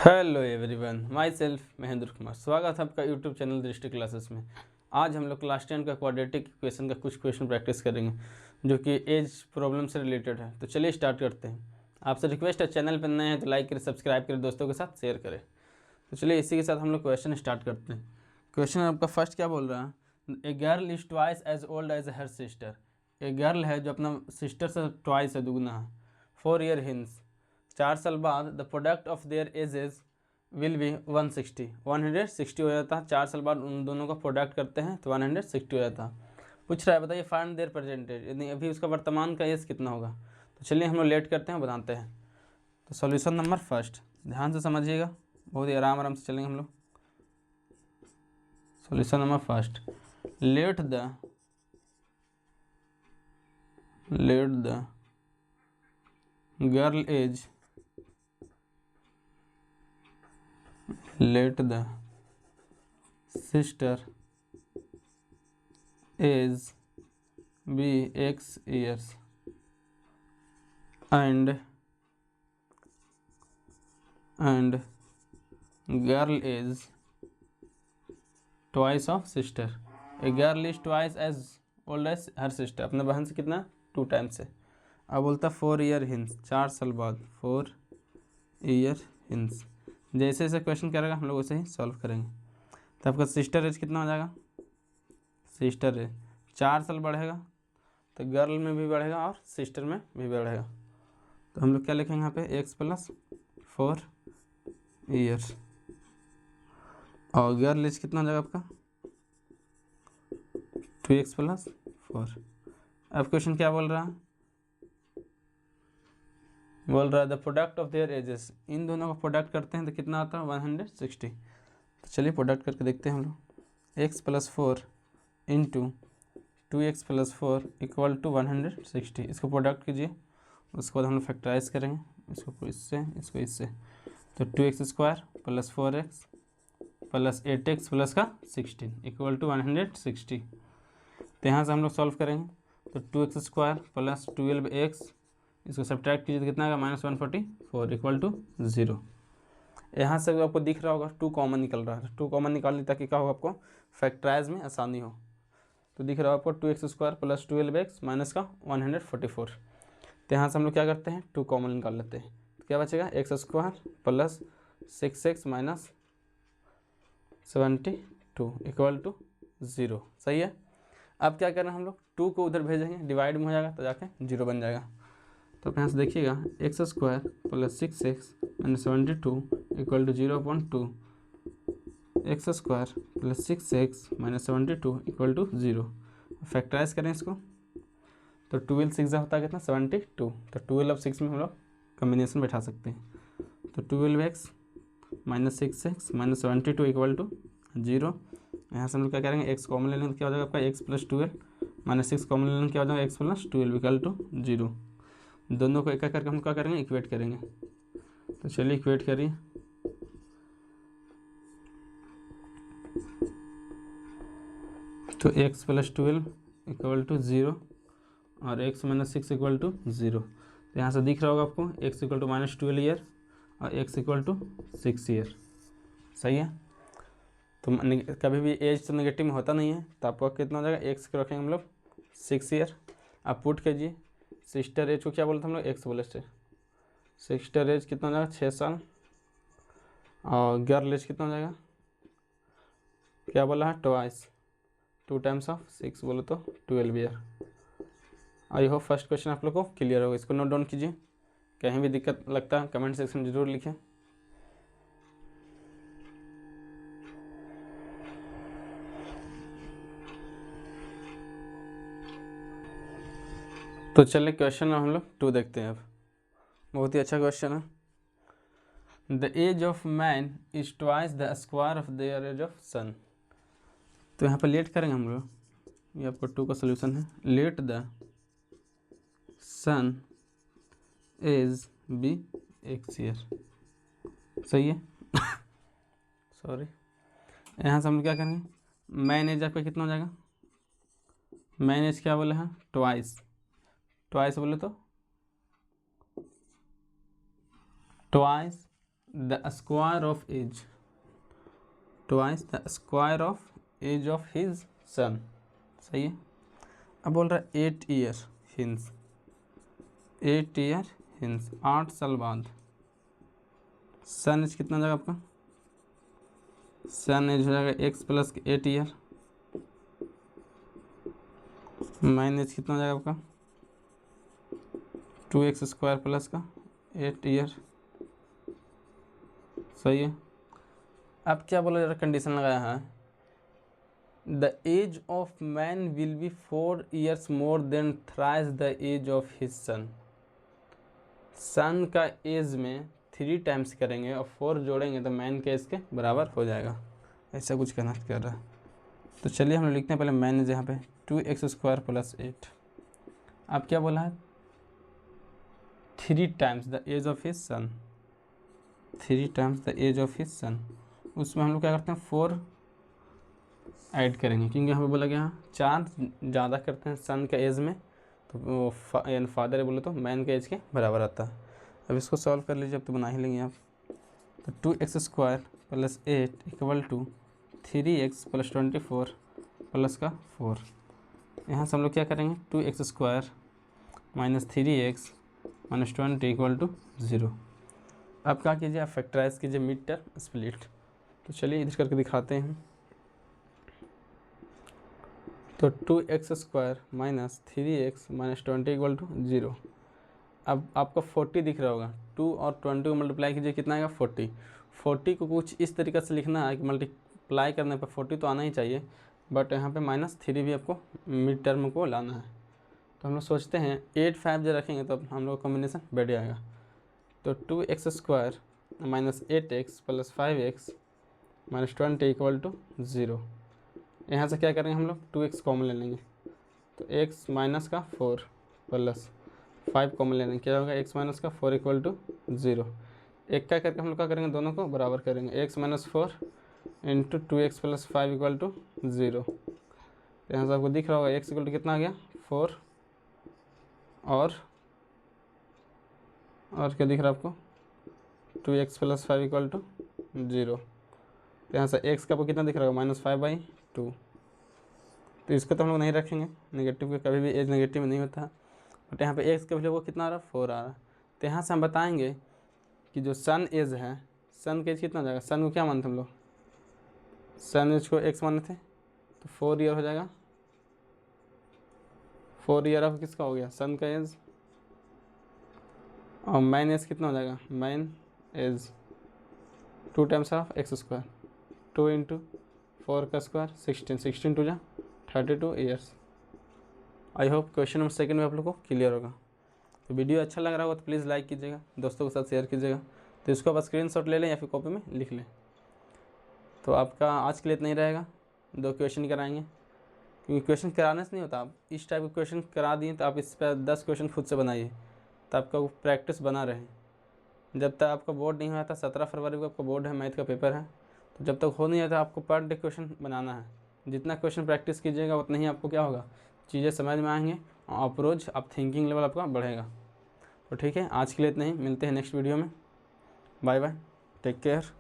Hello everyone, my self Mahendra Kumar. स्वागत है आपका यूट्यूब चैनल दृष्टि क्लासेस में। आज हम लोग क्लास 10 का क्वाड्रेटिक इक्वेशन का कुछ क्वेश्चन प्रैक्टिस करेंगे जो कि एज प्रॉब्लम से रिलेटेड है। तो चलिए स्टार्ट करते हैं। आपसे रिक्वेस्ट है, चैनल पर नए हैं तो लाइक करें, सब्सक्राइब करें, दोस्तों के साथ शेयर करें। तो चलिए इसी के साथ हम लोग क्वेश्चन स्टार्ट करते हैं। क्वेश्चन आपका फर्स्ट क्या बोल रहा है? A girl is twice as old as her sister. A girl है जो अपना सिस्टर से ट्वाइस है, दुगना है। 4 ईयर हिंस, 4 साल बाद the product of their edges will be 160 हो जाता है। 4 साल बाद उन दोनों का प्रोडक्ट करते हैं तो 160 हो जाता है। पूछ रहा है, बताइए फाइंड देयर प्रेजेंटेज, यानी अभी उसका वर्तमान का एज कितना होगा। तो चलिए हम लोग लेट करते हैं, बताते हैं। तो सॉल्यूशन नंबर फर्स्ट, ध्यान से समझिएगा, बहुत ही आराम आराम से चलेंगे हम लोग। Solution number first, let the girl age, let the sister age be x years and girl is twice of sister. A girl is twice as old as her sister, अपने बहन से कितना 2 टाइम्स है। अब बोलता 4 ईयर हिंस, 4 साल बाद, 4 year hints. जैसे जैसे क्वेश्चन करेगा हम लोग वैसे ही सॉल्व करेंगे। तो आपका सिस्टर एज कितना हो जाएगा? सिस्टर एज 4 साल बढ़ेगा तो गर्ल में भी बढ़ेगा और सिस्टर में भी बढ़ेगा। तो हम लोग क्या लिखेंगे यहाँ पे, x प्लस 4 ईयर्स। और गर्ल एज कितना हो जाएगा आपका 2x प्लस 4। अब क्वेश्चन क्या बोल रहा है? बोल रहा है the product of their ages, इन दोनों का प्रोडक्ट करते हैं तो कितना आता है 160। तो चलिए प्रोडक्ट करके देखते हैं हम लोग। x plus 4 into 2x plus 4 equal to 160। इसको प्रोडक्ट कीजिए, उसके बाद हम लोग फैक्टराइज करेंगे, इसको इससे। तो 2x square plus 4x plus 8x plus का 16 इक्वल टू 160। तो यहाँ से हम लोग सॉल्व करेंगे। तो 2x स्क्वायर प्लस 12x, इसको सब्ट्रैक्ट कीजिए तो कितना आएगा -144 इक्वल टू 0। यहाँ से आपको दिख रहा होगा 2 कॉमन निकल रहा है। 2 कॉमन निकालने ताकि क्या होगा, आपको फैक्टराइज में आसानी हो। तो दिख रहा है आपको 2x square plus 12x minus का 144। तो यहाँ से हम लोग क्या करते हैं, 2 कॉमन निकाल लेते हैं। तो क्या बचेगा, x square plus 6x minus 72 equal to 0। सही है। अब क्या करना है, हम लोग 2 को उधर भेजेंगे, डिवाइड में हो जाएगा तो जाके 0 बन जाएगा। तो यहाँ से देखिएगा x square plus 6x minus 72 equal to 0.2, x square plus 6x minus 72 equal to 0। Factorise करें इसको तो 12 6 होता है कितना 72। तो 12 और 6 में हम लोग कम्बिनेशन बैठा सकते हैं। तो 12x minus 6x minus 72 equal to 0। यहाँ से हम लोग क्या करेंगे, x कॉमन ले लेंगे, क्या हो जाएगा आपका x प्लस 12 माइनस 6 कॉमन ले लेंगे, क्या हो जाएगा x प्लस 12 इक्वल टू 0। दोनों को एक एक करके हम क्या करेंगे, इक्वेट करेंगे। तो चलिए इक्वेट करिए। तो x प्लस 12 इक्वल टू 0 और x माइनस 6 इक्वल टू 0। तो यहाँ से दिख रहा होगा आपको x इक्वल टू -12 ईयर और x इक्वल टू 6 ईयर। सही है। तो कभी भी एज तो नेगेटिव में होता नहीं है, तो आपको कितना हो जाएगा, x को रखेंगे हम लोग 6 ईयर। आप पुट कीजिए, सिस्टर एज को क्या बोलते हैं हम लोग, x बोले थे। सिस्टर एज कितना हो जाएगा 6 साल और गर्ल एज कितना हो जाएगा, क्या बोला है, ट्वाइस, 2 टाइम्स ऑफ 6 बोले तो 12 year. I hope first question आप लोग को क्लियर होगा। इसको नोट डाउन कीजिए, कहीं भी दिक्कत लगता है कमेंट सेक्शन में जरूर लिखें। तो चलिए क्वेश्चन हम लोग 2 देखते हैं। अब बहुत ही अच्छा क्वेश्चन है। The age of man is twice the square of their age of son. तो यहाँ पर लेट करेंगे हम लोग, ये आपको 2 का सोल्यूशन है। Let the son age be x year. सही है। सॉरी। यहाँ से हम लोग क्या करेंगे, मैन एज आपका कितना हो जाएगा, मैन एज क्या बोले हैं, ट्वाइस बोले तो twice the square of age, twice the square of age of his son. सही है। अब बोल रहा है 8 ईयर हिंस, 8 ईयर हिंस, 8 साल बाद सन एज कितना हो जाएगा आपका, सन एज हो जाएगा x प्लस 8 ईयर, माइनस कितना हो जाएगा आपका 2x स्क्वायर प्लस का 8 ईयर। सही है। अब क्या बोला जा रहा, कंडीशन लगाया है, the age of man will be 4 years more than thrice the age of his son. Son का एज में 3 टाइम्स करेंगे और 4 जोड़ेंगे तो मैन के एज के बराबर हो जाएगा, ऐसा कुछ कहना कर रहा है। तो चलिए हम लोग लिखते हैं पहले मैन एज यहाँ पे 2x स्क्वायर प्लस 8। अब क्या बोला है, 3 times the age of his son, 3 times the age of his son. उसमें हम लोग क्या करते हैं 4 ऐड करेंगे, क्योंकि यहाँ पे बोला गया 4 ज़्यादा करते हैं सन के एज में तो वो फादर है बोले तो मैन के एज के बराबर आता है। अब इसको सॉल्व कर लीजिए, अब तो बना ही लेंगे आप। तो 2x square plus 8 equal to 3x plus 24 plus का 4। यहाँ से हम लोग क्या करेंगे 2x square minus 3x minus 20 equal to 0। अब क्या कीजिए, आप फैक्टराइज कीजिए मिड टर्म स्प्लिट। तो चलिए इधर करके दिखाते हैं। तो 2x square minus 3x minus 20 equal to 0। अब आपको 40 दिख रहा होगा, 2 और 20 को मल्टीप्लाई कीजिए, कितना आएगा 40। 40 को कुछ इस तरीके से लिखना है कि मल्टीप्लाई करने पर 40 तो आना ही चाहिए, बट यहाँ पे -3 भी आपको मिड टर्म को लाना है। तो हम लोग सोचते हैं 8 5 जो रखेंगे तो हम लोग कॉम्बिनेशन बैठ जाएगा। तो 2x square minus 8x plus 5x minus 20 equal to 0। यहाँ से क्या करेंगे हम लोग 2x कॉमन ले लेंगे, तो x माइनस का 4 प्लस 5 कॉमन ले लेंगे, क्या होगा x माइनस का 4 इक्वल टू 0। एक क्या करके हम लोग क्या करेंगे, दोनों को बराबर करेंगे, x minus 4 into 2x plus 5 equal to 0। यहाँ से आपको दिख रहा होगा x इक्वल टू कितना आ गया 4 और क्या दिख रहा है आपको 2x प्लस 5 इक्वल टू 0। तो यहाँ से x का आपको कितना दिख रहा होगा -5/2। तो इसको तो हम लोग नहीं रखेंगे, नेगेटिव के कभी भी एज नेगेटिव नहीं होता, बट यहाँ पे x का वैल्यू वो कितना आ रहा है 4 आ रहा है। तो यहाँ से हम बताएंगे कि जो सन एज है, सन का एज कितना हो जाएगा, सन को क्या मानते हम लोग, सन एज को x माने थे, तो 4 ईयर हो जाएगा। 4 ईयर ऑफ किसका हो गया, सन का एज। और मैन एज कितना हो जाएगा, man age 2 times of x square, 2 into 4 का स्क्वायर 16, 16 टू जा 32 years. I hope question number 2 में आप लोग को क्लियर होगा। तो वीडियो अच्छा लग रहा होगा तो प्लीज़ लाइक कीजिएगा, दोस्तों के साथ शेयर कीजिएगा। तो इसको आप स्क्रीनशॉट ले लें या फिर कॉपी में लिख लें। तो आपका आज के लिए इतना ही रहेगा, 2 क्वेश्चन कराएंगे, क्योंकि क्वेश्चन कराने से नहीं होता, आप इस टाइप के क्वेश्चन करा दिए तो आप इस पर 10 क्वेश्चन खुद से बनाइए, तो आपका प्रैक्टिस बना रहे। जब तक आपका बोर्ड नहीं हुआ था, 17 फरवरी को आपका बोर्ड है, मैथ का पेपर है, तो जब तक हो नहीं आता आपको पर डे क्वेश्चन बनाना है। जितना क्वेश्चन प्रैक्टिस कीजिएगा उतना ही आपको क्या होगा, चीज़ें समझ में आएंगे और अप्रोच आप थिंकिंग लेवल आपका बढ़ेगा। तो ठीक है, आज के लिए इतना ही, मिलते हैं नेक्स्ट वीडियो में। Bye bye, take care.